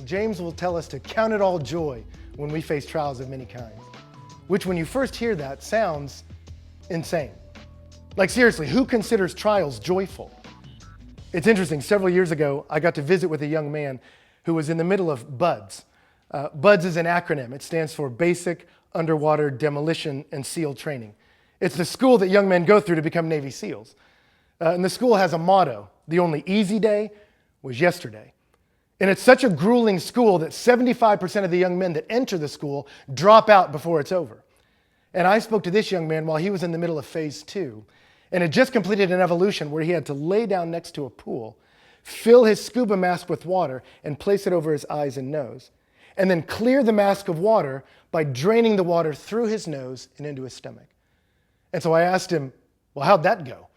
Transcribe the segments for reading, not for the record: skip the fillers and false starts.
James will tell us to count it all joy when we face trials of many kinds, which when you first hear that sounds insane. Like seriously, who considers trials joyful? It's interesting, several years ago, I got to visit with a young man who was in the middle of BUDS. BUDS is an acronym. It stands for Basic Underwater Demolition and SEAL Training. It's the school that young men go through to become Navy SEALs. And the school has a motto: the only easy day was yesterday. And it's such a grueling school that 75% of the young men that enter the school drop out before it's over. And I spoke to this young man while he was in the middle of phase 2 and had just completed an evolution where he had to lay down next to a pool, fill his scuba mask with water and place it over his eyes and nose, and then clear the mask of water by draining the water through his nose and into his stomach. And so I asked him, well, how'd that go?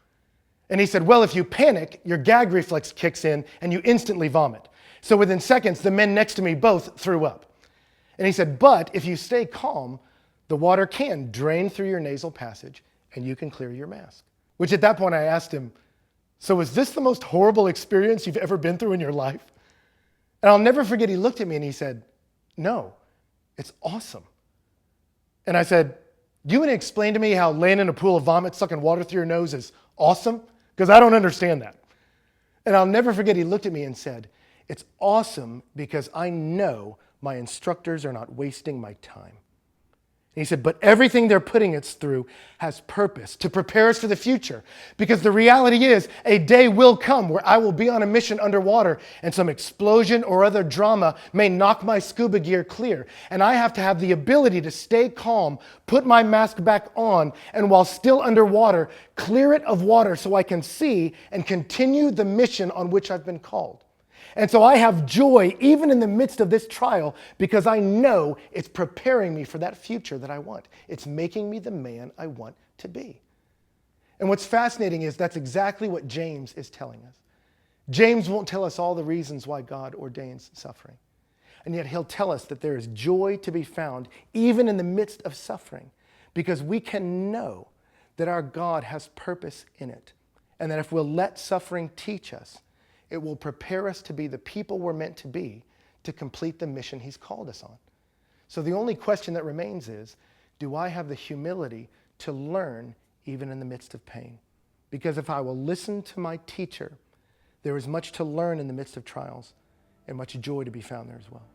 And he said, well, if you panic, your gag reflex kicks in and you instantly vomit. So within seconds, the men next to me both threw up. And he said, but if you stay calm, the water can drain through your nasal passage and you can clear your mask. Which at that point I asked him, so is this the most horrible experience you've ever been through in your life? And I'll never forget, he looked at me and he said, no, it's awesome. And I said, do you want to explain to me how laying in a pool of vomit sucking water through your nose is awesome? Because I don't understand that. And I'll never forget, he looked at me and said, it's awesome because I know my instructors are not wasting my time. And he said, but everything they're putting us through has purpose to prepare us for the future. Because the reality is, a day will come where I will be on a mission underwater and some explosion or other drama may knock my scuba gear clear. And I have to have the ability to stay calm, put my mask back on, and while still underwater, clear it of water so I can see and continue the mission on which I've been called. And so I have joy even in the midst of this trial because I know it's preparing me for that future that I want. It's making me the man I want to be. And what's fascinating is that's exactly what James is telling us. James won't tell us all the reasons why God ordains suffering. And yet he'll tell us that there is joy to be found even in the midst of suffering because we can know that our God has purpose in it. And that if we'll let suffering teach us, it will prepare us to be the people we're meant to be to complete the mission he's called us on. So the only question that remains is, do I have the humility to learn even in the midst of pain? Because if I will listen to my teacher, there is much to learn in the midst of trials and much joy to be found there as well.